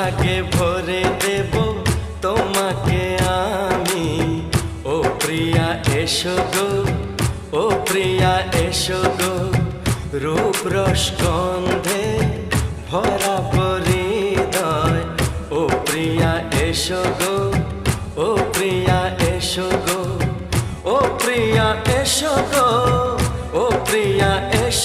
সোহাগে ভরে দেব তোমাকে আমি। ও প্রিয়া এসো গো, ও প্রিয়া এসো গো, রূপ রস গন্ধে ভরা হৃদয়। ও প্রিয়া এসো গো, ও প্রিয়া এসো গো, ও প্রিয়া এসো গো।